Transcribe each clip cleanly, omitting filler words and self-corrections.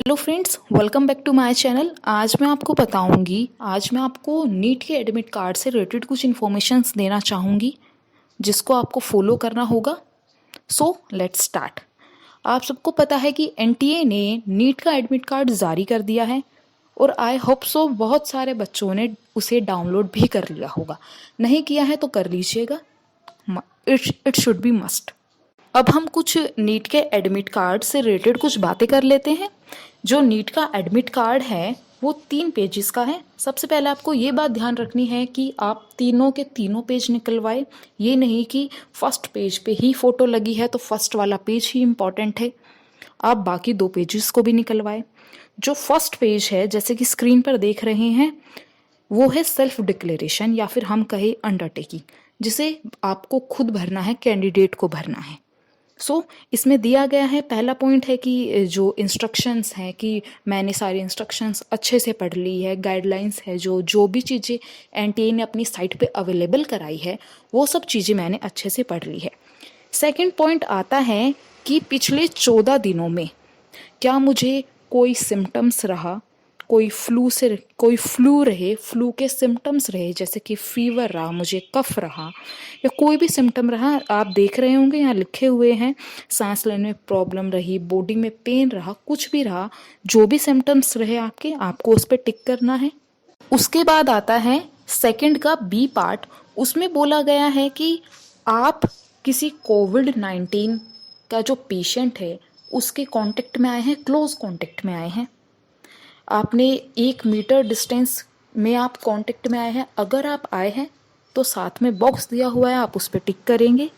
Hello friends, welcome back to my channel. आज मैं आपको नीट के एडमिट कार्ड से रिलेटेड कुछ इन्फॉर्मेशंस देना चाहूँगी जिसको आपको फॉलो करना होगा। So let's start. आप सबको पता है कि एनटीए ने नीट का एडमिट कार्ड जारी कर दिया है और आई होप सो बहुत सारे बच्चों ने उसे डाउनलोड भी कर लिया होगा। नहीं किया है तो कर लीजिएगा, इट शुड बी मस्ट। अब हम कुछ नीट के एडमिट कार्ड से रिलेटेड कुछ बातें कर लेते हैं। जो नीट का एडमिट कार्ड है वो 3 पेजेस का है। सबसे पहले आपको ये बात ध्यान रखनी है कि आप तीनों के तीनों पेज निकलवाए। ये नहीं कि फर्स्ट पेज पे ही फ़ोटो लगी है तो फर्स्ट वाला पेज ही इम्पॉर्टेंट है, आप बाकी 2 पेजेस को भी निकलवाए। जो फर्स्ट पेज है, जैसे कि स्क्रीन पर देख रहे हैं, वो है सेल्फ डिक्लेरेशन या फिर हम कहें अंडरटेकिंग, जिसे आपको खुद भरना है, कैंडिडेट को भरना है। इसमें दिया गया है, पहला पॉइंट है कि जो इंस्ट्रक्शंस हैं कि मैंने सारी इंस्ट्रक्शंस अच्छे से पढ़ ली है, गाइडलाइंस है, जो भी चीज़ें एनटीए ने अपनी साइट पे अवेलेबल कराई है वो सब चीज़ें मैंने अच्छे से पढ़ ली है। सेकंड पॉइंट आता है कि पिछले 14 दिनों में क्या मुझे कोई सिम्टम्स रहा, कोई फ्लू रहे, फ्लू के सिम्टम्स रहे, जैसे कि फीवर रहा, मुझे कफ रहा या कोई भी सिम्टम रहा। आप देख रहे होंगे यहाँ लिखे हुए हैं, सांस लेने में प्रॉब्लम रही, बॉडी में पेन रहा, कुछ भी रहा, जो भी सिम्टम्स रहे आपके, आपको उस पर टिक करना है। उसके बाद आता है सेकंड का बी पार्ट। उसमें बोला गया है कि आप किसी कोविड-19 का जो पेशेंट है उसके कांटेक्ट में आए हैं, क्लोज कांटेक्ट में आए हैं, आपने 1 मीटर डिस्टेंस में आप कांटेक्ट में आए हैं। अगर आप आए हैं तो साथ में बॉक्स दिया हुआ है, आप उस पर टिक करेंगे।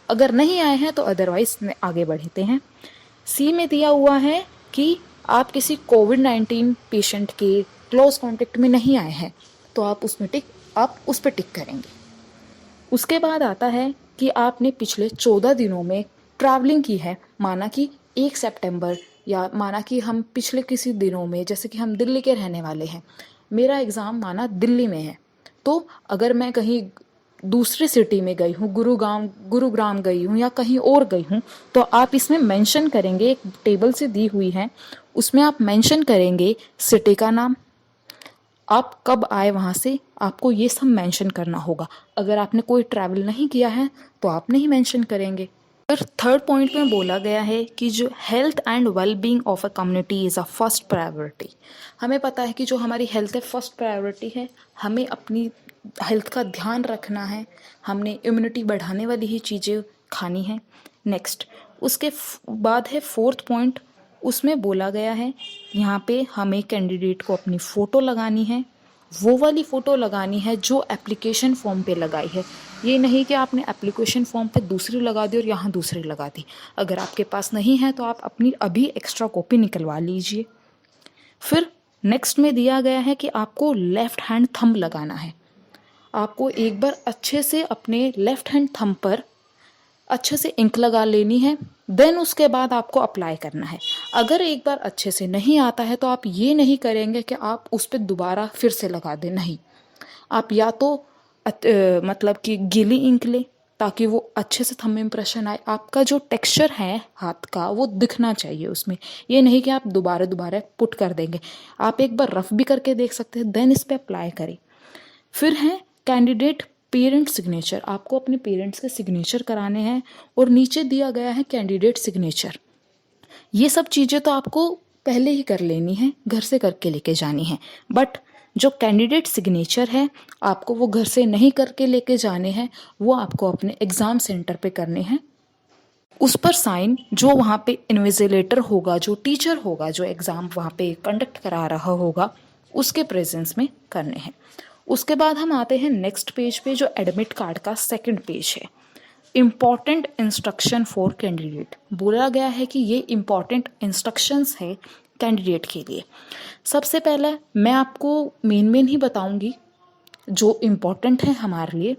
अगर नहीं आए हैं तो अदरवाइज आगे बढ़ते हैं। सी में दिया हुआ है कि आप किसी कोविड-19 पेशेंट के क्लोज कांटेक्ट में नहीं आए हैं तो आप उस पर टिक करेंगे। उसके बाद आता है कि आपने पिछले 14 दिनों में ट्रैवलिंग की है, माना कि 1 सितंबर, या माना कि हम पिछले किसी दिनों में, जैसे कि हम दिल्ली के रहने वाले हैं, मेरा एग्ज़ाम माना दिल्ली में है, तो अगर मैं कहीं दूसरी सिटी में गई हूँ, गुरुग्राम गई हूँ या कहीं और गई हूँ, तो आप इसमें मेंशन करेंगे, एक टेबल से दी हुई है, उसमें आप मेंशन करेंगे सिटी का नाम, आप कब आए वहाँ से, आपको ये सब मेंशन करना होगा। अगर आपने कोई ट्रैवल नहीं किया है तो आप नहीं मेंशन करेंगे। फिर थर्ड पॉइंट में बोला गया है कि जो health and well being of a community is a first priority. हमें पता है कि जो हमारी हेल्थ है फर्स्ट प्रायोरिटी है, हमें अपनी हेल्थ का ध्यान रखना है, हमने इम्यूनिटी बढ़ाने वाली ही चीज़ें खानी है। नेक्स्ट उसके बाद है फोर्थ पॉइंट। उसमें बोला गया है यहाँ पे हमें कैंडिडेट को अपनी फ़ोटो लगानी है, वो वाली फ़ोटो लगानी है जो एप्लीकेशन फॉर्म पे लगाई है। ये नहीं कि आपने एप्लीकेशन फॉर्म पे दूसरी लगा दी और यहाँ दूसरी लगा दी। अगर आपके पास नहीं है तो आप अपनी अभी एक्स्ट्रा कॉपी निकलवा लीजिए। फिर नेक्स्ट में दिया गया है कि आपको लेफ़्ट हैंड थंब लगाना है। आपको एक बार अच्छे से अपने लेफ़्ट हैंड थंब पर अच्छे से इंक लगा लेनी है, देन उसके बाद आपको अप्लाई करना है। अगर एक बार अच्छे से नहीं आता है तो आप ये नहीं करेंगे कि आप उस पर दोबारा फिर से लगा दें, नहीं। आप या तो मतलब कि गीली इंक लें ताकि वो अच्छे से थंब इम्प्रेशन आए, आपका जो टेक्सचर है हाथ का वो दिखना चाहिए उसमें। ये नहीं कि आप दोबारा दोबारा पुट कर देंगे, आप एक बार रफ भी करके देख सकते हैं, देन इस पर अप्लाई करें। फिर है कैंडिडेट पेरेंट सिग्नेचर। आपको अपने पेरेंट्स के सिग्नेचर कराने हैं और नीचे दिया गया है कैंडिडेट सिग्नेचर। ये सब चीज़ें तो आपको पहले ही कर लेनी है, घर से करके लेके जानी है, बट जो कैंडिडेट सिग्नेचर है आपको वो घर से नहीं करके लेके जाने हैं, वो आपको अपने एग्ज़ाम सेंटर पे करने हैं। उस पर साइन जो वहाँ पे इन्विजिलेटर होगा, जो टीचर होगा, जो एग्ज़ाम वहाँ पे कंडक्ट करा रहा होगा, उसके प्रेजेंस में करने हैं। उसके बाद हम आते हैं नेक्स्ट पेज पे, जो एडमिट कार्ड का सेकंड पेज है। इम्पॉर्टेंट इंस्ट्रक्शन फॉर कैंडिडेट बोला गया है कि ये इम्पॉर्टेंट इंस्ट्रक्शंस है कैंडिडेट के लिए। सबसे पहले मैं आपको मेन ही बताऊंगी जो इम्पॉर्टेंट है हमारे लिए।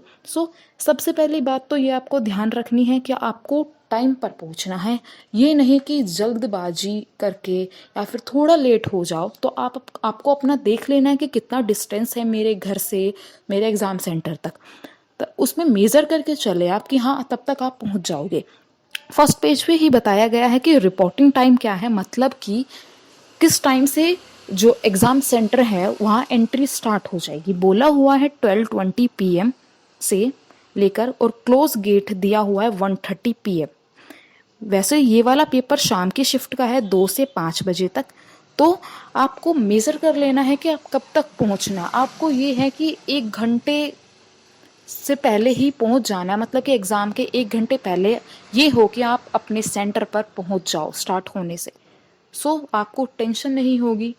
सबसे पहली बात तो ये आपको ध्यान रखनी है कि आपको टाइम पर पहुंचना है। ये नहीं कि जल्दबाजी करके या फिर थोड़ा लेट हो जाओ, तो आपको अपना देख लेना है कि कितना डिस्टेंस है मेरे घर से मेरे एग्ज़ाम सेंटर तक, तो उसमें मेज़र करके चले आप कि हाँ तब तक आप पहुंच जाओगे। फर्स्ट पेज पे ही बताया गया है कि रिपोर्टिंग टाइम क्या है, मतलब कि किस टाइम से जो एग्ज़ाम सेंटर है वहाँ एंट्री स्टार्ट हो जाएगी। बोला हुआ है 12:20 PM से लेकर, और क्लोज गेट दिया हुआ है 1:30 PM। वैसे ये वाला पेपर शाम की शिफ्ट का है 2 से 5 बजे तक। तो आपको मेज़र कर लेना है कि आप कब तक पहुंचना। आपको ये है कि 1 घंटे से पहले ही पहुंच जाना है, मतलब कि एग्ज़ाम के 1 घंटे पहले ये हो कि आप अपने सेंटर पर पहुंच जाओ स्टार्ट होने से। सो आपको टेंशन नहीं होगी,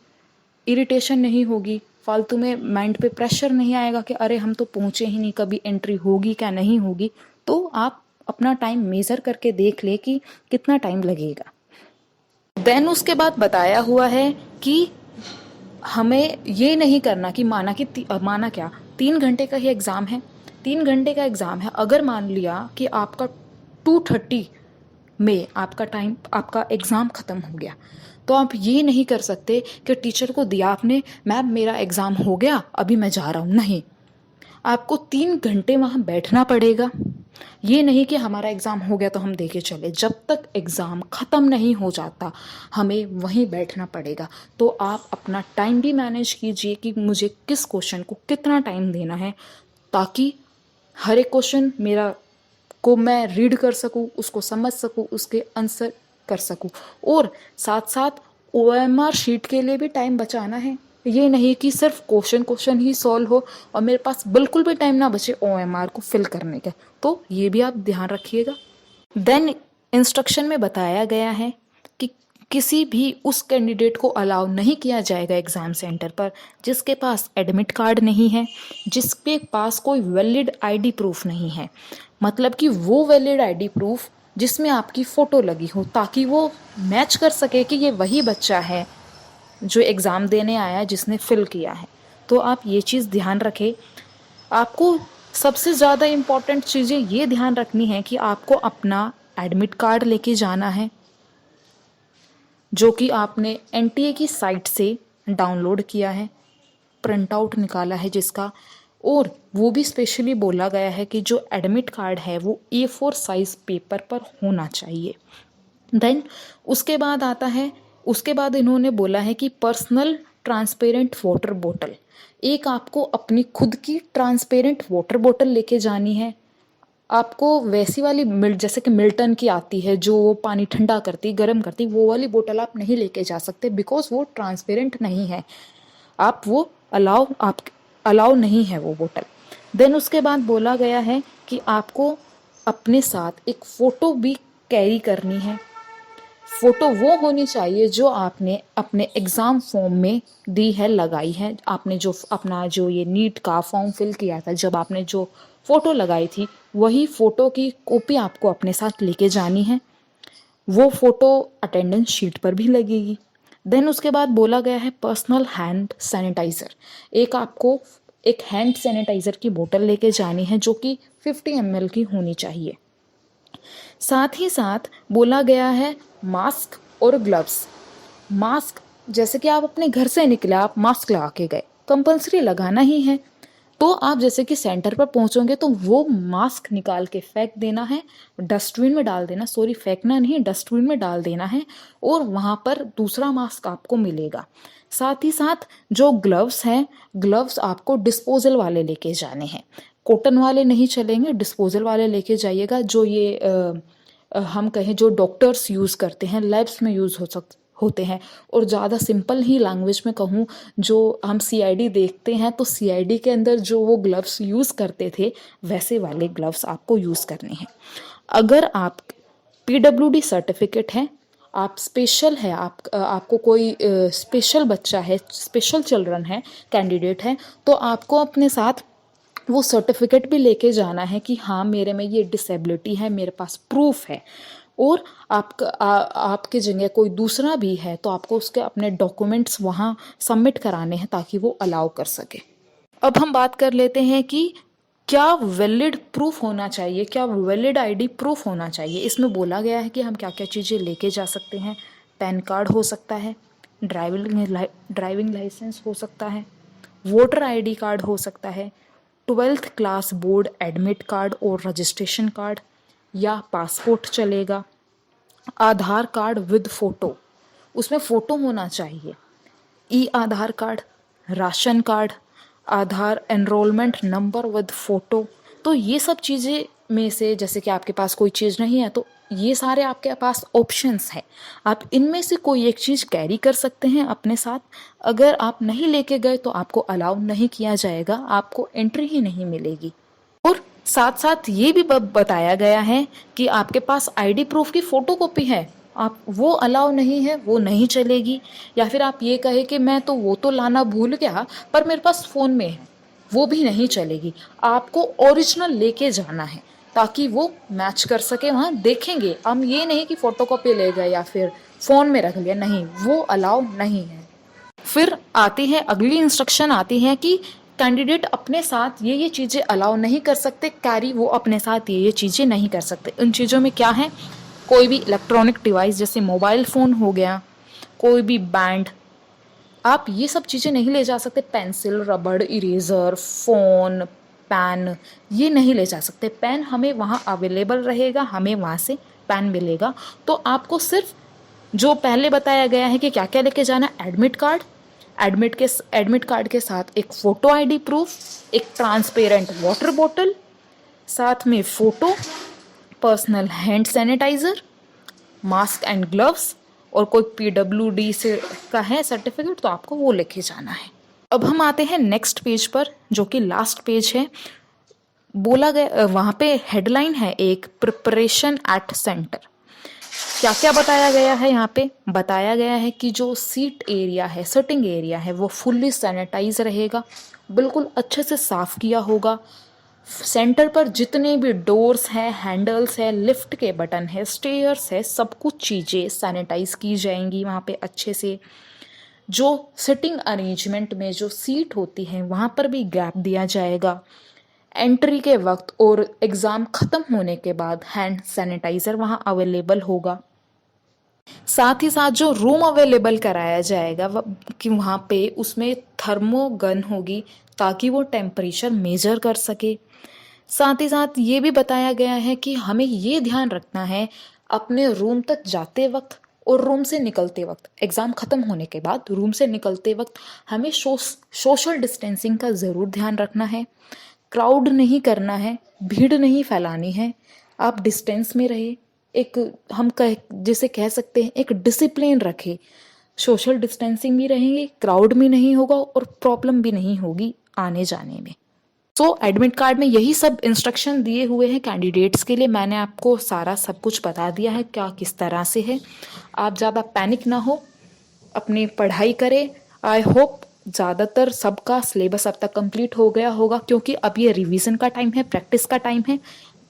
इरिटेशन नहीं होगी, फालतू में माइंड पे प्रेशर नहीं आएगा कि अरे हम तो पहुँचे ही नहीं, कभी एंट्री होगी क्या नहीं होगी। तो आप अपना टाइम मेज़र करके देख ले कि कितना टाइम लगेगा। देन उसके बाद बताया हुआ है कि हमें ये नहीं करना कि माना क्या 3 घंटे का ही एग्ज़ाम है, 3 घंटे का एग्ज़ाम है। अगर मान लिया कि आपका 2:30 में आपका एग्ज़ाम ख़त्म हो गया, तो आप ये नहीं कर सकते कि टीचर को दिया आपने, मैम मेरा एग्ज़ाम हो गया अभी मैं जा रहा हूँ। नहीं, आपको 3 घंटे वहाँ बैठना पड़ेगा। ये नहीं कि हमारा एग्ज़ाम हो गया तो हम दे के चले, जब तक एग्ज़ाम ख़त्म नहीं हो जाता हमें वहीं बैठना पड़ेगा। तो आप अपना टाइम भी मैनेज कीजिए कि मुझे किस क्वेश्चन को कितना टाइम देना है, ताकि हर एक क्वेश्चन मेरा को मैं रीड कर सकूँ, उसको समझ सकूँ, उसके आंसर कर सकूँ। और साथ साथ OMR शीट के लिए भी टाइम बचाना है। ये नहीं कि सिर्फ क्वेश्चन ही सॉल्व हो और मेरे पास बिल्कुल भी टाइम ना बचे OMR को फिल करने का। तो ये भी आप ध्यान रखिएगा। देन इंस्ट्रक्शन में बताया गया है कि किसी भी उस कैंडिडेट को अलाउ नहीं किया जाएगा एग्ज़ाम सेंटर पर जिसके पास एडमिट कार्ड नहीं है, जिसके पास कोई वैलिड ID प्रूफ नहीं है। मतलब कि वो वैलिड ID प्रूफ जिसमें आपकी फ़ोटो लगी हो, ताकि वो मैच कर सके कि ये वही बच्चा है जो एग्ज़ाम देने आया है, जिसने फ़िल किया है। तो आप ये चीज़ ध्यान रखें। आपको सबसे ज़्यादा इम्पॉर्टेंट चीज़ें ये ध्यान रखनी है कि आपको अपना एडमिट कार्ड लेके जाना है, जो कि आपने NTA की साइट से डाउनलोड किया है, प्रिंट आउट निकाला है जिसका। और वो भी स्पेशली बोला गया है कि जो एडमिट कार्ड है वो A4 साइज़ पेपर पर होना चाहिए। देन उसके बाद इन्होंने बोला है कि पर्सनल ट्रांसपेरेंट वाटर बोतल, एक आपको अपनी खुद की ट्रांसपेरेंट वाटर बोतल लेके जानी है। आपको वैसी वाली जैसे कि मिल्टन की आती है जो पानी ठंडा करती गर्म करती, वो वाली बोतल आप नहीं लेके जा सकते, बिकॉज वो ट्रांसपेरेंट नहीं है। आप वो अलाउ नहीं है वो बोतल। देन उसके बाद बोला गया है कि आपको अपने साथ एक फ़ोटो भी कैरी करनी है। फ़ोटो वो होनी चाहिए जो आपने अपने एग्ज़ाम फॉर्म में दी है, लगाई है। आपने जो अपना जो ये नीट का फॉर्म फिल किया था, जब आपने जो फ़ोटो लगाई थी, वही फ़ोटो की कॉपी आपको अपने साथ लेके जानी है। वो फ़ोटो अटेंडेंस शीट पर भी लगेगी। देन उसके बाद बोला गया है पर्सनल हैंड सैनिटाइज़र, आपको एक हैंड सैनिटाइज़र की बोतल लेके जानी है जो कि 50 ml की होनी चाहिए। साथ ही साथ बोला गया है मास्क और ग्लव्स। मास्क, जैसे कि आप अपने घर से निकले, आप मास्क लगा के गए, कंपल्सरी लगाना ही है। तो आप जैसे कि सेंटर पर पहुंचोगे तो वो मास्क निकाल के फेंक देना है, डस्टबिन में डाल देना, सॉरी फेंकना नहीं, डस्टबिन में डाल देना है, और वहाँ पर दूसरा मास्क आपको मिलेगा। साथ ही साथ जो ग्लव्स हैं, ग्लव्स आपको डिस्पोजल वाले लेके जाने हैं, कॉटन वाले नहीं चलेंगे, डिस्पोजल वाले लेके जाइएगा। जो ये हम कहें जो डॉक्टर्स यूज़ करते हैं, लैब्स में यूज़ होते हैं। और ज़्यादा सिंपल ही लैंग्वेज में कहूँ, जो हम CID देखते हैं तो CID के अंदर जो वो ग्लव्स यूज़ करते थे, वैसे वाले ग्लव्स आपको यूज़ करने हैं। अगर आप PWD सर्टिफिकेट है, आप स्पेशल है, आपको कोई स्पेशल बच्चा है, स्पेशल चिल्ड्रन है, कैंडिडेट है, तो आपको अपने साथ वो सर्टिफिकेट भी लेके जाना है कि हाँ मेरे में ये डिसेबिलिटी है, मेरे पास प्रूफ है। और आपके जगह कोई दूसरा भी है तो आपको उसके अपने डॉक्यूमेंट्स वहाँ सबमिट कराने हैं ताकि वो अलाउ कर सके। अब हम बात कर लेते हैं कि क्या वैलिड प्रूफ होना चाहिए, क्या वैलिड ID प्रूफ होना चाहिए। इसमें बोला गया है कि हम क्या क्या चीज़ें लेके जा सकते हैं। पैन कार्ड हो सकता है, ड्राइविंग लाइसेंस हो सकता है, वोटर ID कार्ड हो सकता है, 12th class board admit card और रजिस्ट्रेशन कार्ड, या पासपोर्ट चलेगा, आधार कार्ड विद फ़ोटो। उसमें फ़ोटो होना चाहिए, e Aadhaar card, ration card, Aadhaar enrolment number with photo. तो ये सब चीज़ें में से जैसे कि आपके पास कोई चीज़ नहीं है तो ये सारे आपके पास ऑप्शंस हैं, आप इनमें से कोई एक चीज़ कैरी कर सकते हैं अपने साथ। अगर आप नहीं लेके गए तो आपको अलाउ नहीं किया जाएगा, आपको एंट्री ही नहीं मिलेगी। और साथ साथ ये भी बताया गया है कि आपके पास आईडी प्रूफ की फ़ोटोकॉपी है, आप वो अलाउ नहीं है, वो नहीं चलेगी। या फिर आप ये कहे कि मैं तो वो तो लाना भूल गया पर मेरे पास फ़ोन में है, वो भी नहीं चलेगी। आपको ओरिजिनल लेके जाना है ताकि वो मैच कर सके, वहाँ देखेंगे। हम ये नहीं कि फ़ोटोकॉपी ले गए या फिर फ़ोन में रख लिया, नहीं, वो अलाउ नहीं है। फिर आती है अगली इंस्ट्रक्शन आती है कि कैंडिडेट अपने साथ ये चीज़ें अलाउ नहीं कर सकते, कैरी वो अपने साथ ये चीज़ें नहीं कर सकते। उन चीज़ों में क्या है, कोई भी इलेक्ट्रॉनिक डिवाइस जैसे मोबाइल फ़ोन हो गया, कोई भी बैंड, आप ये सब चीज़ें नहीं ले जा सकते। पेंसिल, रबड़, इरेज़र, फ़ोन, पेन, ये नहीं ले जा सकते। पेन हमें वहाँ अवेलेबल रहेगा, हमें वहाँ से पेन मिलेगा। तो आपको सिर्फ जो पहले बताया गया है कि क्या क्या लेके जाना, एडमिट कार्ड, एडमिट कार्ड के साथ एक फ़ोटो आईडी प्रूफ, एक ट्रांसपेरेंट वाटर बॉटल, साथ में photo, personal hand sanitiser, mask and gloves, और कोई पीडब्ल्यूडी से का है सर्टिफिकेट तो आपको वो लेके जाना है। अब हम आते हैं नेक्स्ट पेज पर, जो कि लास्ट पेज है। बोला गया वहाँ पे हेडलाइन है एक, प्रिपरेशन एट सेंटर। क्या क्या बताया गया है यहाँ पे, बताया गया है कि जो सीट एरिया है, सिटिंग एरिया है, वो फुल्ली सैनिटाइज रहेगा, बिल्कुल अच्छे से साफ़ किया होगा। सेंटर पर जितने भी डोर्स हैं, हैंडल्स है, लिफ्ट के बटन है, स्टेयर्स है, सब कुछ चीज़ें सैनिटाइज की जाएंगी वहाँ पे अच्छे से। जो सिटिंग अरेंजमेंट में जो सीट होती है वहाँ पर भी गैप दिया जाएगा। एंट्री के वक्त और एग्ज़ाम ख़त्म होने के बाद हैंड सैनिटाइज़र वहाँ अवेलेबल होगा। साथ ही साथ जो रूम अवेलेबल कराया जाएगा कि वहाँ पे उसमें थर्मो गन होगी ताकि वो टेम्परेचर मेजर कर सके। साथ ही साथ ये भी बताया गया है कि हमें ये ध्यान रखना है अपने रूम तक जाते वक्त और रूम से निकलते वक्त, एग्ज़ाम ख़त्म होने के बाद रूम से निकलते वक्त हमें सोशल डिस्टेंसिंग का ज़रूर ध्यान रखना है। क्राउड नहीं करना है, भीड़ नहीं फैलानी है, आप डिस्टेंस में रहे, एक हम जिसे कह सकते हैं एक डिसिप्लिन रखे। सोशल डिस्टेंसिंग भी रहेंगे, क्राउड भी नहीं होगा और प्रॉब्लम भी नहीं होगी आने जाने में। एडमिट कार्ड में यही सब इंस्ट्रक्शन दिए हुए हैं कैंडिडेट्स के लिए। मैंने आपको सारा सब कुछ बता दिया है क्या किस तरह से है। आप ज़्यादा पैनिक ना हो, अपनी पढ़ाई करें। आई होप ज़्यादातर सबका सिलेबस अब तक कंप्लीट हो गया होगा, क्योंकि अब ये रिवीजन का टाइम है, प्रैक्टिस का टाइम है।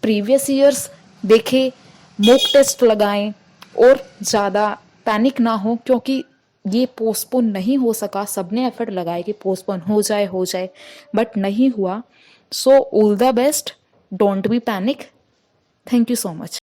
प्रीवियस ईयर्स देखें, मॉक टेस्ट लगाएं और ज़्यादा पैनिक ना हो, क्योंकि ये पोस्टपोन नहीं हो सका। सबने एफर्ट लगाए कि पोस्टपोन हो जाए, बट नहीं हुआ। So all the best, don't be panic. Thank you so much.